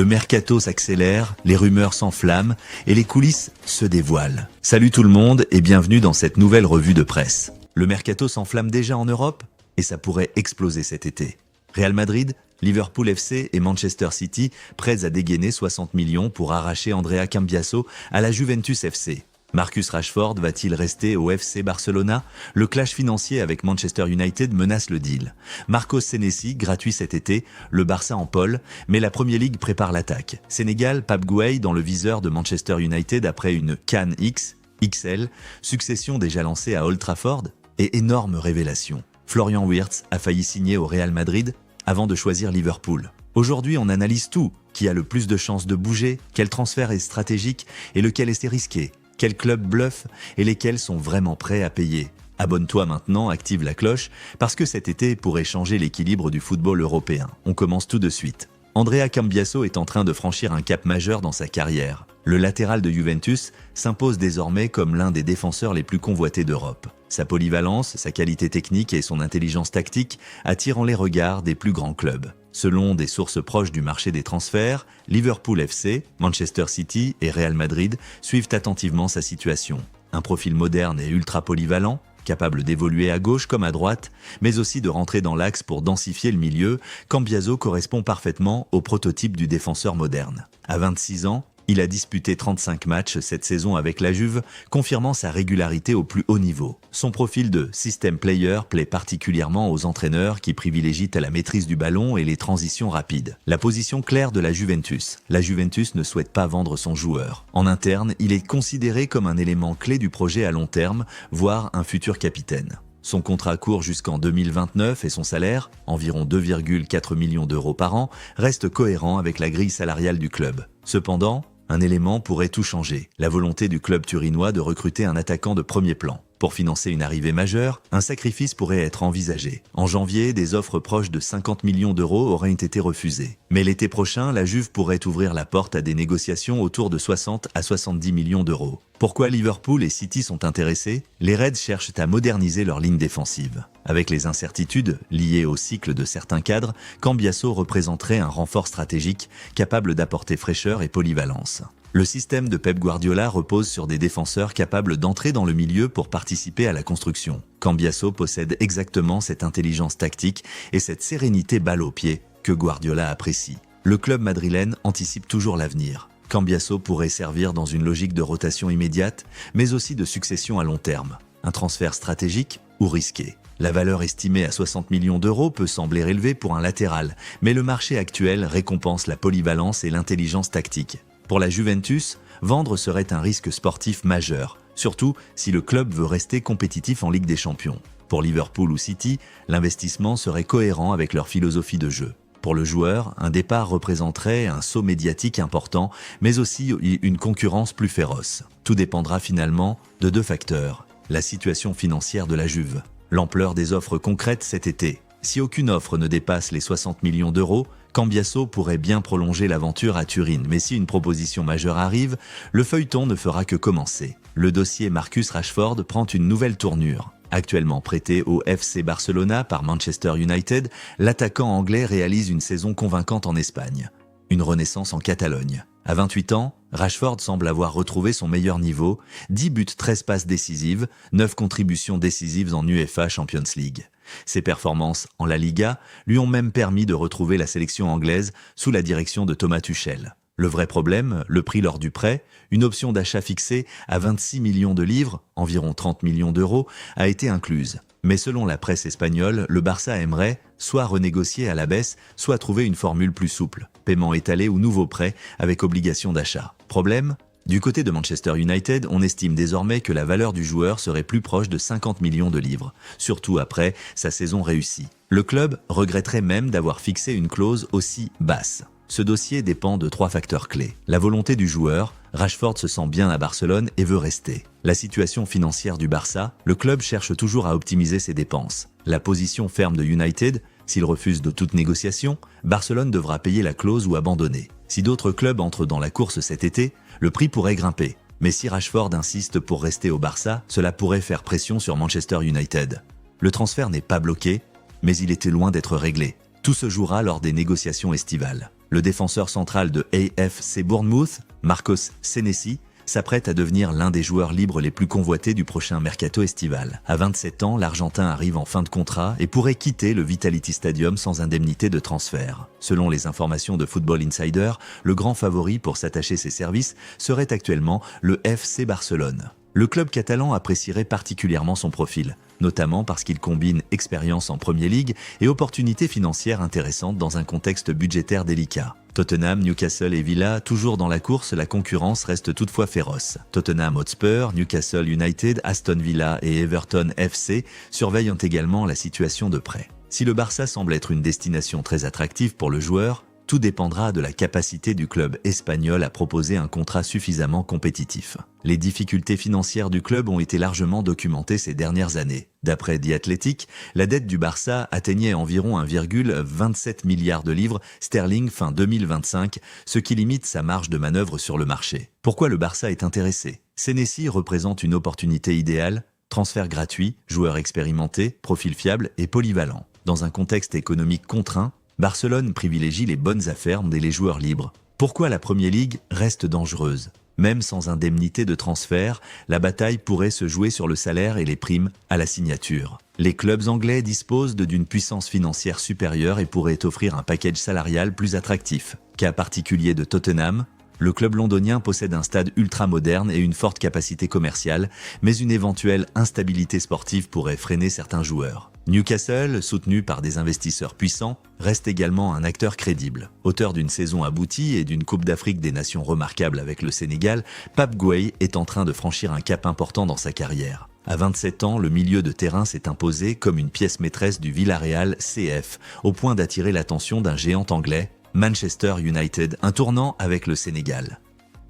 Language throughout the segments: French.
Le mercato s'accélère, les rumeurs s'enflamment et les coulisses se dévoilent. Salut tout le monde et bienvenue dans cette nouvelle revue de presse. Le mercato s'enflamme déjà en Europe et ça pourrait exploser cet été. Real Madrid, Liverpool FC et Manchester City prêts à dégainer 60 millions pour arracher Andrea Cambiasso à la Juventus FC. Marcus Rashford va-t-il rester au FC Barcelona? Le clash financier avec Manchester United menace le deal. Marcos Senesi, gratuit cet été, le Barça en pôle, mais la Premier League prépare l'attaque. Sénégal, Pape Gueye dans le viseur de Manchester United après une CAN X, XL, succession déjà lancée à Old Trafford et énorme révélation. Florian Wirtz a failli signer au Real Madrid avant de choisir Liverpool. Aujourd'hui, on analyse tout. Qui a le plus de chances de bouger? Quel transfert est stratégique et lequel est risqué? Quels clubs bluffent et lesquels sont vraiment prêts à payer? Abonne-toi maintenant, active la cloche, parce que cet été pourrait changer l'équilibre du football européen. On commence tout de suite. Andrea Cambiasso est en train de franchir un cap majeur dans sa carrière. Le latéral de Juventus s'impose désormais comme l'un des défenseurs les plus convoités d'Europe. Sa polyvalence, sa qualité technique et son intelligence tactique attirent les regards des plus grands clubs. Selon des sources proches du marché des transferts, Liverpool FC, Manchester City et Real Madrid suivent attentivement sa situation. Un profil moderne et ultra polyvalent, capable d'évoluer à gauche comme à droite, mais aussi de rentrer dans l'axe pour densifier le milieu, Cambiasso correspond parfaitement au prototype du défenseur moderne. À 26 ans, il a disputé 35 matchs cette saison avec la Juve, confirmant sa régularité au plus haut niveau. Son profil de system player plaît particulièrement aux entraîneurs qui privilégient la maîtrise du ballon et les transitions rapides. La position claire de la Juventus. La Juventus ne souhaite pas vendre son joueur. En interne, il est considéré comme un élément clé du projet à long terme, voire un futur capitaine. Son contrat court jusqu'en 2029 et son salaire, environ 2,4 millions d'euros par an, reste cohérent avec la grille salariale du club. Cependant, un élément pourrait tout changer, la volonté du club turinois de recruter un attaquant de premier plan. Pour financer une arrivée majeure, un sacrifice pourrait être envisagé. En janvier, des offres proches de 50 millions d'euros auraient été refusées. Mais l'été prochain, la Juve pourrait ouvrir la porte à des négociations autour de 60 à 70 millions d'euros. Pourquoi Liverpool et City sont intéressés? Les Reds cherchent à moderniser leur ligne défensive. Avec les incertitudes liées au cycle de certains cadres, Cambiasso représenterait un renfort stratégique capable d'apporter fraîcheur et polyvalence. Le système de Pep Guardiola repose sur des défenseurs capables d'entrer dans le milieu pour participer à la construction. Cambiasso possède exactement cette intelligence tactique et cette sérénité balle au pied que Guardiola apprécie. Le club madrilène anticipe toujours l'avenir. Cambiasso pourrait servir dans une logique de rotation immédiate, mais aussi de succession à long terme. Un transfert stratégique ou risqué? La valeur estimée à 60 millions d'euros peut sembler élevée pour un latéral, mais le marché actuel récompense la polyvalence et l'intelligence tactique. Pour la Juventus, vendre serait un risque sportif majeur, surtout si le club veut rester compétitif en Ligue des Champions. Pour Liverpool ou City, l'investissement serait cohérent avec leur philosophie de jeu. Pour le joueur, un départ représenterait un saut médiatique important, mais aussi une concurrence plus féroce. Tout dépendra finalement de deux facteurs: la situation financière de la Juve, l'ampleur des offres concrètes cet été. Si aucune offre ne dépasse les 60 millions d'euros, Cambiasso pourrait bien prolonger l'aventure à Turin, mais si une proposition majeure arrive, le feuilleton ne fera que commencer. Le dossier Marcus Rashford prend une nouvelle tournure. Actuellement prêté au FC Barcelona par Manchester United, l'attaquant anglais réalise une saison convaincante en Espagne. Une renaissance en Catalogne. À 28 ans, Rashford semble avoir retrouvé son meilleur niveau, 10 buts, 13 passes décisives, 9 contributions décisives en UEFA Champions League. Ses performances en La Liga lui ont même permis de retrouver la sélection anglaise sous la direction de Thomas Tuchel. Le vrai problème, le prix lors du prêt, une option d'achat fixée à 26 millions de livres, environ 30 millions d'euros, a été incluse. Mais selon la presse espagnole, le Barça aimerait soit renégocier à la baisse, soit trouver une formule plus souple. Paiement étalé ou nouveau prêt avec obligation d'achat. Problème ? Du côté de Manchester United, on estime désormais que la valeur du joueur serait plus proche de 50 millions de livres, surtout après sa saison réussie. Le club regretterait même d'avoir fixé une clause aussi basse. Ce dossier dépend de 3 facteurs clés. La volonté du joueur, Rashford se sent bien à Barcelone et veut rester. La situation financière du Barça, le club cherche toujours à optimiser ses dépenses. La position ferme de United, s'il refuse de toute négociation, Barcelone devra payer la clause ou abandonner. Si d'autres clubs entrent dans la course cet été, le prix pourrait grimper. Mais si Rashford insiste pour rester au Barça, cela pourrait faire pression sur Manchester United. Le transfert n'est pas bloqué, mais il était loin d'être réglé. Tout se jouera lors des négociations estivales. Le défenseur central de AFC Bournemouth, Marcos Senesi, s'apprête à devenir l'un des joueurs libres les plus convoités du prochain mercato estival. À 27 ans, l'Argentin arrive en fin de contrat et pourrait quitter le Vitality Stadium sans indemnité de transfert. Selon les informations de Football Insider, le grand favori pour s'attacher ses services serait actuellement le FC Barcelone. Le club catalan apprécierait particulièrement son profil, notamment parce qu'il combine expérience en Premier League et opportunités financières intéressantes dans un contexte budgétaire délicat. Tottenham, Newcastle et Villa, toujours dans la course, la concurrence reste toutefois féroce. Tottenham Hotspur, Newcastle United, Aston Villa et Everton FC surveillent également la situation de près. Si le Barça semble être une destination très attractive pour le joueur, tout dépendra de la capacité du club espagnol à proposer un contrat suffisamment compétitif. Les difficultés financières du club ont été largement documentées ces dernières années. D'après The Athletic, la dette du Barça atteignait environ 1,27 milliard de livres sterling fin 2025, ce qui limite sa marge de manœuvre sur le marché. Pourquoi le Barça est intéressé? Senesi représente une opportunité idéale, transfert gratuit, joueur expérimenté, profil fiable et polyvalent. Dans un contexte économique contraint, Barcelone privilégie les bonnes affaires et les joueurs libres. Pourquoi la Premier League reste dangereuse? Même sans indemnité de transfert, la bataille pourrait se jouer sur le salaire et les primes à la signature. Les clubs anglais disposent d'une puissance financière supérieure et pourraient offrir un package salarial plus attractif. Cas particulier de Tottenham, le club londonien possède un stade ultra-moderne et une forte capacité commerciale, mais une éventuelle instabilité sportive pourrait freiner certains joueurs. Newcastle, soutenu par des investisseurs puissants, reste également un acteur crédible. Auteur d'une saison aboutie et d'une Coupe d'Afrique des Nations remarquable avec le Sénégal, Pape Gueye est en train de franchir un cap important dans sa carrière. À 27 ans, le milieu de terrain s'est imposé comme une pièce maîtresse du Villarreal CF, au point d'attirer l'attention d'un géant anglais, Manchester United, un tournant avec le Sénégal.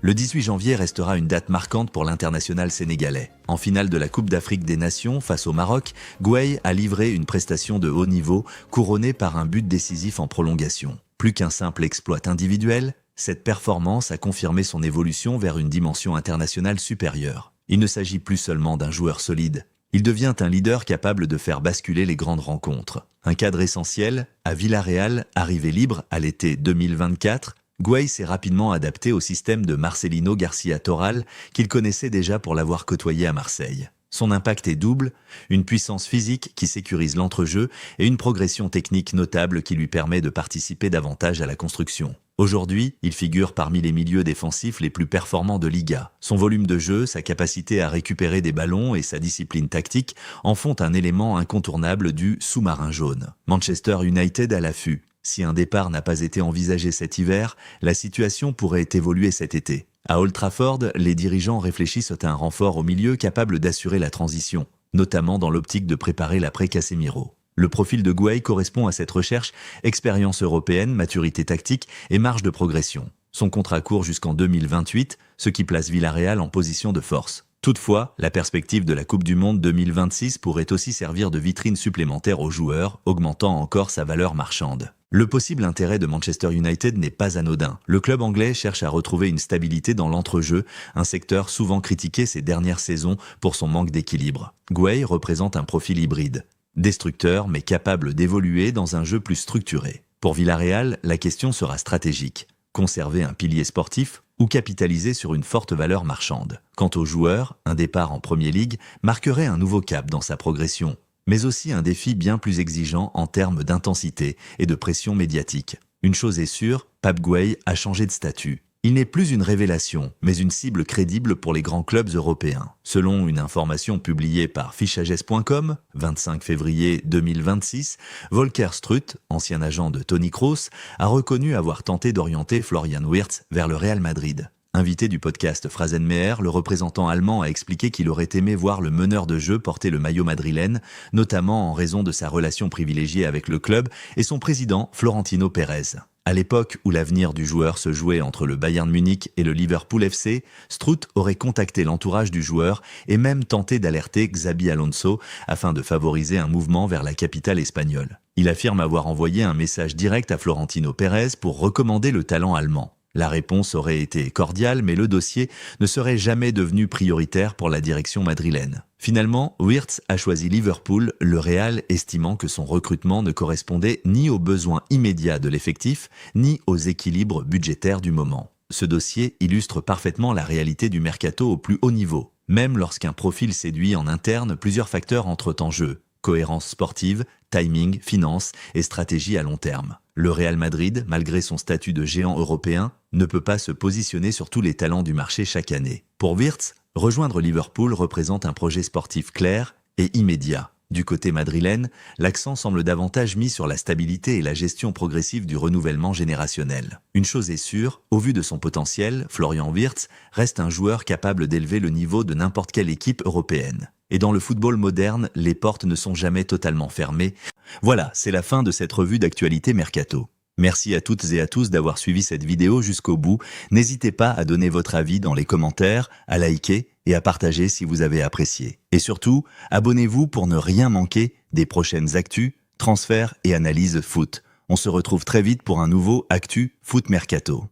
Le 18 janvier restera une date marquante pour l'international sénégalais. En finale de la Coupe d'Afrique des Nations face au Maroc, Gueye a livré une prestation de haut niveau, couronnée par un but décisif en prolongation. Plus qu'un simple exploit individuel, cette performance a confirmé son évolution vers une dimension internationale supérieure. Il ne s'agit plus seulement d'un joueur solide. Il devient un leader capable de faire basculer les grandes rencontres. Un cadre essentiel, à Villarreal, arrivé libre à l'été 2024, Gueye s'est rapidement adapté au système de Marcelino Garcia Toral qu'il connaissait déjà pour l'avoir côtoyé à Marseille. Son impact est double, une puissance physique qui sécurise l'entrejeu et une progression technique notable qui lui permet de participer davantage à la construction. Aujourd'hui, il figure parmi les milieux défensifs les plus performants de Liga. Son volume de jeu, sa capacité à récupérer des ballons et sa discipline tactique en font un élément incontournable du sous-marin jaune. Manchester United à l'affût. Si un départ n'a pas été envisagé cet hiver, la situation pourrait évoluer cet été. À Old Trafford, les dirigeants réfléchissent à un renfort au milieu capable d'assurer la transition, notamment dans l'optique de préparer l'après-Casemiro. Le profil de Gueye correspond à cette recherche, expérience européenne, maturité tactique et marge de progression. Son contrat court jusqu'en 2028, ce qui place Villarreal en position de force. Toutefois, la perspective de la Coupe du Monde 2026 pourrait aussi servir de vitrine supplémentaire aux joueurs, augmentant encore sa valeur marchande. Le possible intérêt de Manchester United n'est pas anodin. Le club anglais cherche à retrouver une stabilité dans l'entrejeu, un secteur souvent critiqué ces dernières saisons pour son manque d'équilibre. Gueye représente un profil hybride, destructeur mais capable d'évoluer dans un jeu plus structuré. Pour Villarreal, la question sera stratégique. Conserver un pilier sportif ou capitaliser sur une forte valeur marchande. Quant aux joueurs, un départ en Premier League marquerait un nouveau cap dans sa progression, mais aussi un défi bien plus exigeant en termes d'intensité et de pression médiatique. Une chose est sûre, Pape Gueye a changé de statut. Il n'est plus une révélation, mais une cible crédible pour les grands clubs européens. Selon une information publiée par fichages.com, 25 février 2026, Volker Strutt, ancien agent de Toni Kroos, a reconnu avoir tenté d'orienter Florian Wirtz vers le Real Madrid. Invité du podcast Phrasenmäher, le représentant allemand a expliqué qu'il aurait aimé voir le meneur de jeu porter le maillot madrilène, notamment en raison de sa relation privilégiée avec le club et son président Florentino Pérez. À l'époque où l'avenir du joueur se jouait entre le Bayern Munich et le Liverpool FC, Strutt aurait contacté l'entourage du joueur et même tenté d'alerter Xabi Alonso afin de favoriser un mouvement vers la capitale espagnole. Il affirme avoir envoyé un message direct à Florentino Pérez pour recommander le talent allemand. La réponse aurait été cordiale, mais le dossier ne serait jamais devenu prioritaire pour la direction madrilène. Finalement, Wirtz a choisi Liverpool, le Real estimant que son recrutement ne correspondait ni aux besoins immédiats de l'effectif, ni aux équilibres budgétaires du moment. Ce dossier illustre parfaitement la réalité du mercato au plus haut niveau. Même lorsqu'un profil séduit en interne, plusieurs facteurs entrent en jeu. Cohérence sportive, timing, finances et stratégie à long terme. Le Real Madrid, malgré son statut de géant européen, ne peut pas se positionner sur tous les talents du marché chaque année. Pour Wirtz, rejoindre Liverpool représente un projet sportif clair et immédiat. Du côté madrilène, l'accent semble davantage mis sur la stabilité et la gestion progressive du renouvellement générationnel. Une chose est sûre, au vu de son potentiel, Florian Wirtz reste un joueur capable d'élever le niveau de n'importe quelle équipe européenne. Et dans le football moderne, les portes ne sont jamais totalement fermées. Voilà, c'est la fin de cette revue d'actualité Mercato. Merci à toutes et à tous d'avoir suivi cette vidéo jusqu'au bout. N'hésitez pas à donner votre avis dans les commentaires, à liker et à partager si vous avez apprécié. Et surtout, abonnez-vous pour ne rien manquer des prochaines actus, transferts et analyses foot. On se retrouve très vite pour un nouveau Actu Foot Mercato.